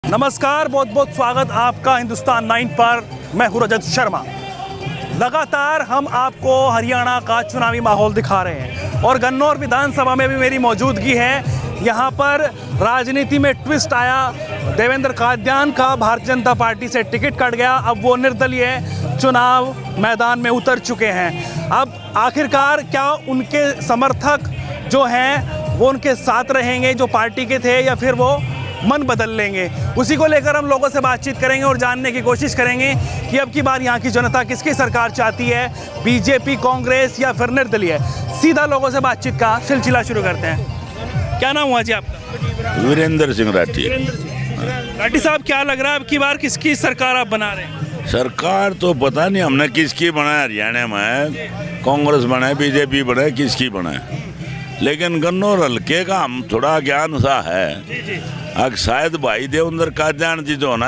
नमस्कार, बहुत बहुत स्वागत आपका हिंदुस्तान 9 पर। मैं हूं रजत शर्मा। लगातार हम आपको हरियाणा का चुनावी माहौल दिखा रहे हैं और गन्नौर विधानसभा में भी मेरी मौजूदगी है। यहाँ पर राजनीति में ट्विस्ट आया। देवेंद्र कादियान का भारतीय जनता पार्टी से टिकट कट गया। अब वो निर्दलीय चुनाव मैदान में उतर चुके हैं। अब आखिरकार क्या उनके समर्थक जो हैं वो उनके साथ रहेंगे जो पार्टी के थे, या फिर वो मन बदल लेंगे? उसी को लेकर हम लोगों से बातचीत करेंगे और जानने की कोशिश करेंगे कि अब की बार यहाँ की जनता किसकी सरकार चाहती है, बीजेपी, कांग्रेस या फिर निर्दलीय। सीधा लोगों से बातचीत का सिलसिला शुरू करते हैं। क्या नाम हुआ जी आपका? वीरेंद्र सिंह राठी। राठी साहब, क्या लग रहा है अब की बार किसकी सरकार आप बना रहे हैं? सरकार तो पता नहीं हमने किसकी बनाया। हरियाणा में कांग्रेस बनाए, बीजेपी बनाए, किसकी बनाए, लेकिन गन्नौर हल्के का हम थोड़ा ज्ञान सा है। अब शायद भाई देवेंद्र कादियान जी जो ना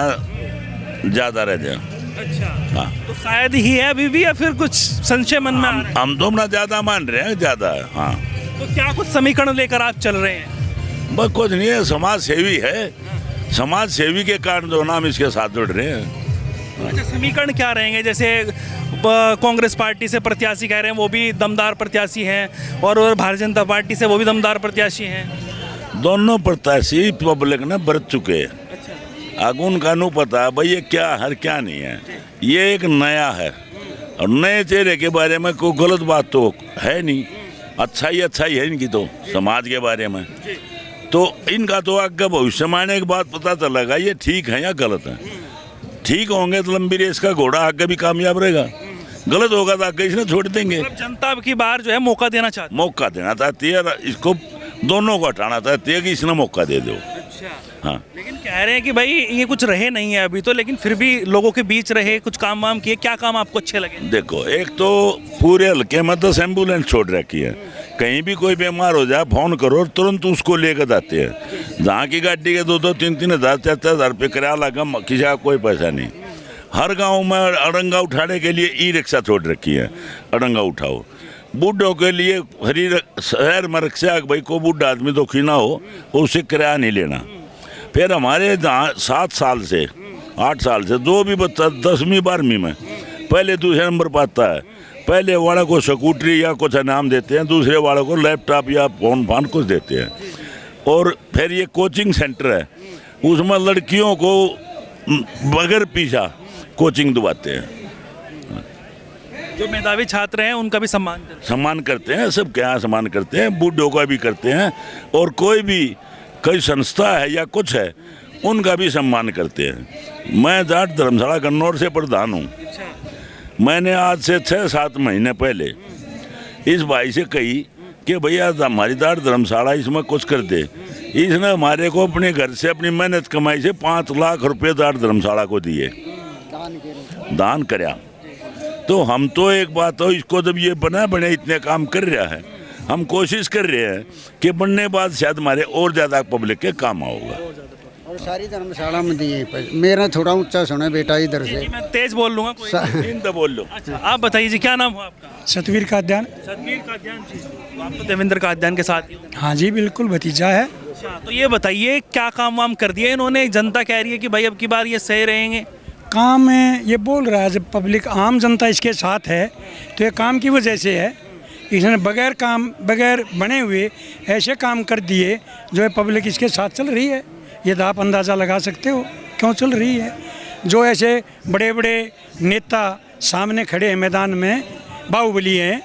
ज्यादा रह जाए। अच्छा, हाँ, तो शायद ही है अभी भी, या फिर कुछ संशय मन में आ रहा है? हम तो अपना ज्यादा मान रहे हैं, ज्यादा है। हाँ, तो क्या कुछ समीकरण लेकर आप चल रहे हैं? बस कुछ नहीं है, समाज सेवी है। समाज सेवी के कारण जो नाम इसके साथ जुड़ रहे हैं। अच्छा, समीकरण क्या रहेंगे? जैसे कांग्रेस पार्टी से प्रत्याशी कह रहे हैं वो भी दमदार प्रत्याशी हैं, और भारतीय जनता पार्टी से वो भी दमदार प्रत्याशी हैं। दोनों प्रत्याशी पब्लिक ने बरत चुके हैं। अच्छा, अब उनका नहीं पता भाई ये क्या है क्या नहीं है। ये एक नया है और नए चेहरे के बारे में कोई गलत बात तो है नहीं। अच्छा ही है इनकी तो समाज के बारे में। तो इनका तो आगे भविष्य में आने के बाद पता चलेगा ये ठीक है या गलत है। ठीक होंगे तो लंबी रेस का घोड़ा आगे भी कामयाब रहेगा, गलत होगा तो आगे इसने छोड़ देंगे। मतलब जनता की बार जो है मौका देना चाहती है, इसको दोनों को हटाना चाहती है कि इसने मौका दे दो। अच्छा, हाँ, लेकिन कह रहे हैं कि भाई ये कुछ रहे नहीं है अभी तो, लेकिन फिर भी लोगों के बीच रहे, कुछ काम वाम किए। क्या काम आपको अच्छे लगे? देखो, एक तो पूरे हल्के में 10 एम्बुलेंस छोड़ रखी है। कहीं भी कोई बीमार हो जाए फोन करो, तुरंत उसको लेकर जाते हैं। जहाँ की गाड़ी के 2-2, 3-3 हज़ार, 4-4 हज़ार रुपये किराया लगा, किसी का कोई पैसा नहीं। हर गांव में अड़ंगा उठाने के लिए ई रिक्शा छोड़ रखी है, अड़ंगा उठाओ। बूढ़ों के लिए शहर में रिक्शा, भाई को बूढ़ा आदमी दुखी ना हो उससे किराया नहीं लेना। फिर हमारे जहाँ 7 साल से 8 साल से जो भी बच्चा 10वीं 12वीं में पहले दूसरे नंबर पर आता है, पहले वाले को स्कूटरी या कुछ इनाम देते हैं, दूसरे वाले को लैपटॉप या फोन फान कुछ देते हैं। और फिर ये कोचिंग सेंटर है, उसमें लड़कियों को बगैर पीछा कोचिंग दिवाते हैं। जो मेधावी छात्र हैं उनका भी सम्मान करते हैं, सब क्या सम्मान करते हैं, बूढ़ों का भी करते हैं। और कोई भी कोई संस्था है या कुछ है उनका भी सम्मान करते हैं। मैं जाट धर्मशाला गन्नौर से प्रधान हूँ। मैंने आज से 6-7 महीने पहले इस भाई से कही कि भैया हमारी जाट धर्मशाला इसमें कुछ कर दे। इसने हमारे को अपने घर से अपनी मेहनत कमाई से 5 लाख रुपये जाट धर्मशाला को दिए, दान कराया। तो हम तो एक बात हो, इसको जब ये बने इतने काम कर रहा है, हम कोशिश कर रहे हैं कि बनने बाद शायद हमारे और ज़्यादा पब्लिक के काम आओगा। और सारी धर्मशाला में दिए। मेरा थोड़ा ऊंचा सुना बेटा इधर से। मैं तेज बोल लूँगा, तो बोल लो। अच्छा, आप बताइए जी, क्या नाम हुआ आपका? सतवीर कादियान। सतवीर कादियान जी, तो आप तो देवेंद्र कादियान के साथ ही हो। हाँ जी, बिल्कुल भतीजा है। अच्छा, तो ये बताइए क्या काम वाम कर दिया इन्होंने? जनता कह रही है कि भाई अब की बार ये सही रहेंगे। काम है ये बोल रहा है, जब पब्लिक आम जनता इसके साथ है तो ये काम की वजह से है। इसने बगैर बने हुए ऐसे काम कर दिए जो है पब्लिक इसके साथ चल रही है। ये तो आप अंदाज़ा लगा सकते हो क्यों चल रही है। जो ऐसे बड़े बड़े नेता सामने खड़े हैं मैदान में, बाहुबली हैं,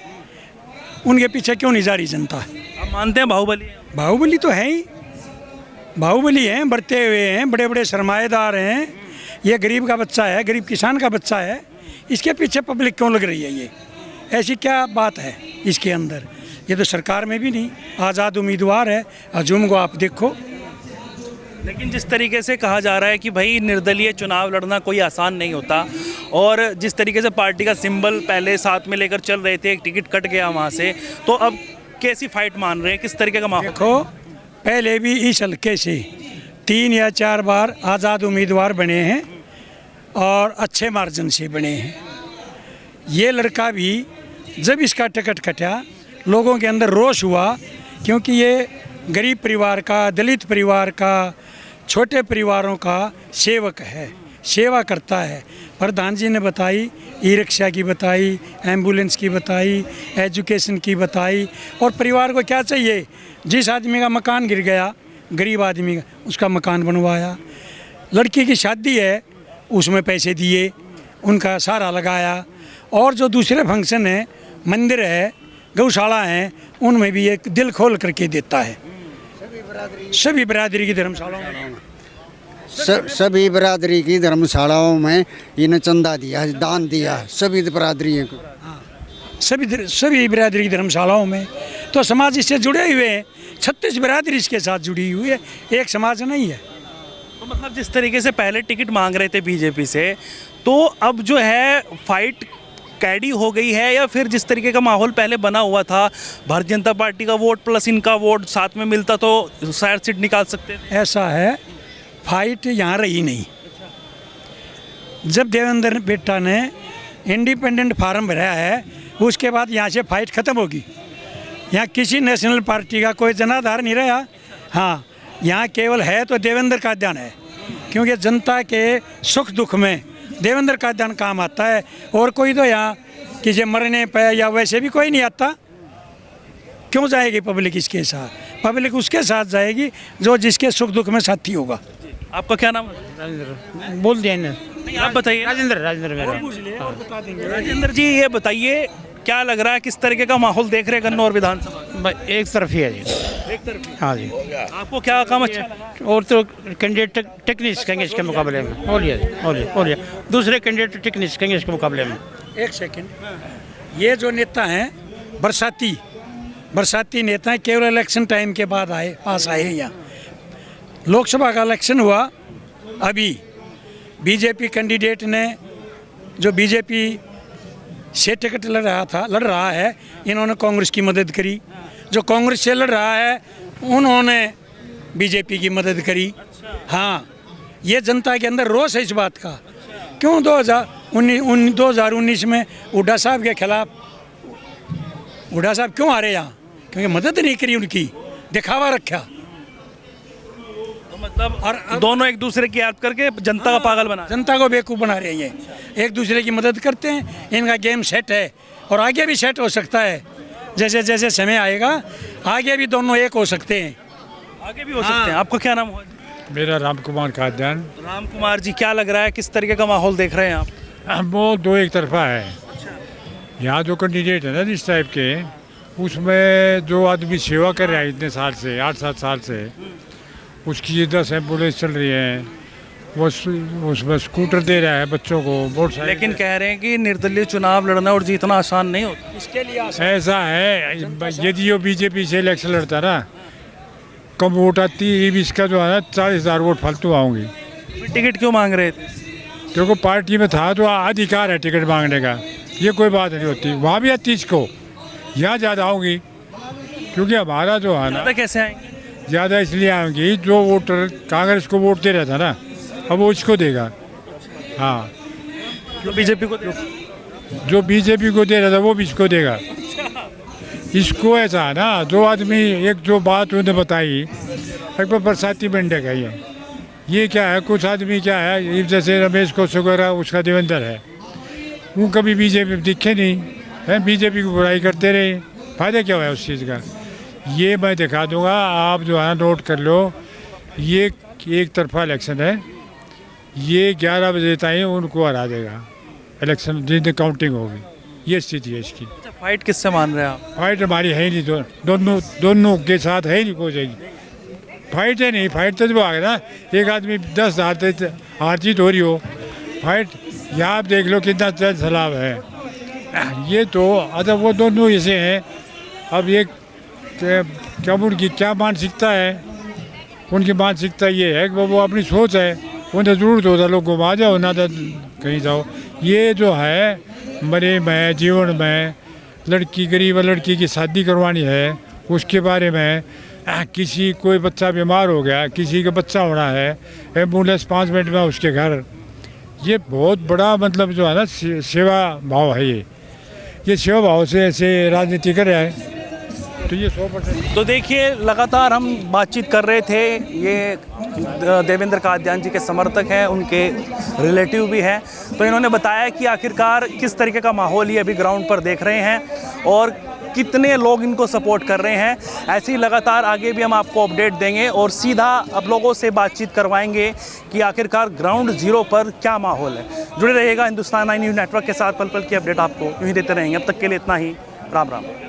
उनके पीछे क्यों नहीं जा रही जनता? आप मानते हैं बाहुबली? बाहुबली तो है ही, बाहुबली हैं, बढ़ते हुए हैं, बड़े बड़े सरमाएदार हैं। ये गरीब का बच्चा है, गरीब किसान का बच्चा है, इसके पीछे पब्लिक क्यों लग रही है? ये ऐसी क्या बात है इसके अंदर? ये तो सरकार में भी नहीं, आज़ाद उम्मीदवार है। हजूम को आप देखो। लेकिन जिस तरीके से कहा जा रहा है कि भाई निर्दलीय चुनाव लड़ना कोई आसान नहीं होता, और जिस तरीके से पार्टी का सिंबल पहले साथ में लेकर चल रहे थे, एक टिकट कट गया वहाँ से, तो अब कैसी फाइट मान रहे हैं, किस तरीके का माहौल? देखो, पहले भी इस हल्के से 3 या 4 बार आज़ाद उम्मीदवार बने हैं और अच्छे मार्जिन से बने हैं। ये लड़का भी जब इसका टिकट कटा, लोगों के अंदर रोष हुआ, क्योंकि ये गरीब परिवार का, दलित परिवार का, छोटे परिवारों का सेवक है, सेवा करता है। प्रधान जी ने बताई, ई रिक्शा की बताई, एम्बुलेंस की बताई, एजुकेशन की बताई। और परिवार को क्या चाहिए, जिस आदमी का मकान गिर गया, गरीब आदमी का, उसका मकान बनवाया। लड़की की शादी है, उसमें पैसे दिए, उनका सहारा लगाया। और जो दूसरे फंक्शन है, मंदिर है, गौशाला है, उनमें भी एक दिल खोल करके देता है। सभी बिरादरी की धर्मशालाओं में, सभी बिरादरी की धर्मशालाओं में इन्हें चंदा दिया, दान दिया, सभी बिरादरियों को। सभी बिरादरी की धर्मशालाओं में। तो समाज इससे जुड़े हुए हैं। 36 बिरादरी इसके साथ जुड़ी हुई है, एक समाज नहीं है। तो मतलब जिस तरीके से पहले टिकट मांग रहे थे बीजेपी से, तो अब जो है फाइट कैडी हो गई है, या फिर जिस तरीके का माहौल पहले बना हुआ था, भारतीय जनता पार्टी का वोट प्लस इनका वोट साथ में मिलता तो शायद सीट निकाल सकते थे? ऐसा है, फाइट यहाँ रही नहीं। जब देवेंद्र बेटा ने इंडिपेंडेंट फार्म भराया है, उसके बाद यहाँ से फाइट ख़त्म होगी। यहाँ किसी नेशनल पार्टी का कोई जनाधार नहीं रहा। हाँ, यहाँ केवल है तो देवेंद्र का ध्यान है, क्योंकि जनता के सुख दुख में देवेंद्र का ध्यान काम आता है। और कोई तो यहाँ किसी मरने पे या वैसे भी कोई नहीं आता। क्यों जाएगी पब्लिक इसके साथ? पब्लिक उसके साथ जाएगी जो जिसके सुख दुख में साथी होगा। आपका क्या नाम है? राजेंद्र बोल दिया इन्हें। नहीं, आप बताइए। राजेंद्र मेरा। राजेंद्र जी, ये बताइए क्या लग रहा है, किस तरीके का माहौल देख रहे हैं गन्नौर विधानसभा? एक तरफ ही है जी। एक तरफ। हाँ जी। आपको क्या काम अच्छा लगा? और तो कैंडिडेट टेक्निक्स कहेंगे इसके मुकाबले में। बोलिए दूसरे कैंडिडेट टेक्निक्स कहेंगे इसके मुकाबले में। एक सेकंड, ये जो नेता हैं बरसाती नेता हैं, केवल इलेक्शन टाइम के बाद पास आए हैं यहाँ। लोकसभा का इलेक्शन हुआ अभी, बीजेपी कैंडिडेट ने, जो बीजेपी से टिकट लड़ रहा है, इन्होंने कांग्रेस की मदद करी। जो कांग्रेस से लड़ रहा है, उन्होंने बीजेपी की मदद करी। हाँ, ये जनता के अंदर रोष है इस बात का। क्यों 2019 में हुड्डा साहब के खिलाफ, हुड्डा साहब क्यों हारे यहाँ? क्योंकि मदद नहीं करी उनकी, दिखावा रखा। तो मतलब और दोनों एक दूसरे की हेल्प करके जनता का पागल बना, जनता को बेवकूफ़ बना रहे हैं। एक दूसरे की मदद करते हैं, इनका गेम सेट है और आगे भी सेट हो सकता है। जैसे जैसे समय आएगा, आगे भी दोनों एक हो सकते हैं, आगे भी हो सकते हैं। आपका क्या नाम है? मेरा राम कुमार खाद्यान। राम कुमार जी, क्या लग रहा है, किस तरीके का माहौल देख रहे हैं आप? वो दो एक तरफा है। यहाँ जो कैंडिडेट है ना इस टाइप के, उसमें जो आदमी सेवा कर रहा है इतने साल से, 8-7 साल से, उसकी 10 एम्बुलेंस चल रही है, वो उसमें स्कूटर दे रहा है बच्चों को, मोटरसाइकिल। लेकिन कह रहे हैं कि निर्दलीय चुनाव लड़ना और जीतना आसान नहीं होता। इसके लिए ऐसा है, यदि वो बीजेपी से इलेक्शन लड़ता ना, कम वोट आती, इसका जो है ना 40,000 वोट फालतू आऊँगी। टिकट क्यों मांग रहे थे? क्योंकि पार्टी में था तो अधिकार है टिकट मांगने का, ये कोई बात नहीं होती। वहाँ भी आती इसको, यहाँ ज़्यादा आऊँगी, क्योंकि हमारा जो है ना, ज़्यादा कैसे आएंगे? ज़्यादा इसलिए आऊँगी, जो वोटर कांग्रेस को वोट दे रहा था ना, अब वो इसको देगा। हाँ, जो बीजेपी को जो बीजेपी को दे रहा था वो भी इसको देगा। इसको ऐसा है ना, जो आदमी, एक जो बात उन्होंने बताई, एक बार बरसाती मेंढक है ये क्या है, कुछ आदमी क्या है, जैसे रमेश कौशिक वगैरह, उसका देवेंद्र है, वो कभी बीजेपी दिखे नहीं है, बीजेपी की बुराई करते रहे, फायदा क्या हुआ उस चीज़ का? ये मैं दिखा दूंगा, आप जो है नोट कर लो, ये एक तरफा इलेक्शन है। ये 11 बजे तक उनको हरा देगा इलेक्शन, जिन काउंटिंग होगी, ये स्थिति है इसकी। अच्छा, फाइट किससे मान रहे हैं आप? फाइट हमारी है ही नहीं, दोनों के साथ है ही नहीं, हो जाएगी फाइट है नहीं। फाइट तो जो आ गया ना, एक आदमी 10 हार जीत हो रही हो, फाइट यहाँ आप देख लो कितना तेज सैलाब है। ये तो अच्छा, वो दोनों ऐसे हैं। अब ये क्या उनकी क्या मानसिकता है, उनकी मानसिकता ये है कि वो अपनी सोच है, उन्हें ज़रूरत होता लोग घुमा जाओ ना, तो कहीं जाओ। ये जो है मरे में, जीवन में, लड़की गरीब लड़की की शादी करवानी है, उसके बारे में, किसी कोई बच्चा बीमार हो गया, किसी का बच्चा होना है, एम्बुलेंस 5 मिनट में उसके घर, ये बहुत बड़ा मतलब जो है ना सेवा भाव है। ये सेवा भाव से ऐसे राजनीति कर रहा है। तो ये 100%। तो देखिए लगातार हम बातचीत कर रहे थे, ये देवेंद्र कादियान जी के समर्थक हैं, उनके रिलेटिव भी हैं। तो इन्होंने बताया कि आखिरकार किस तरीके का माहौल ये अभी ग्राउंड पर देख रहे हैं और कितने लोग इनको सपोर्ट कर रहे हैं। ऐसे ही लगातार आगे भी हम आपको अपडेट देंगे और सीधा अब लोगों से बातचीत करवाएंगे कि आखिरकार ग्राउंड जीरो पर क्या माहौल है। जुड़े रहिएगा हिंदुस्तान 9 न्यूज़ नेटवर्क के साथ, पल पल की अपडेट आपको यूँ ही देते रहेंगे। अब तक के लिए इतना ही, राम राम।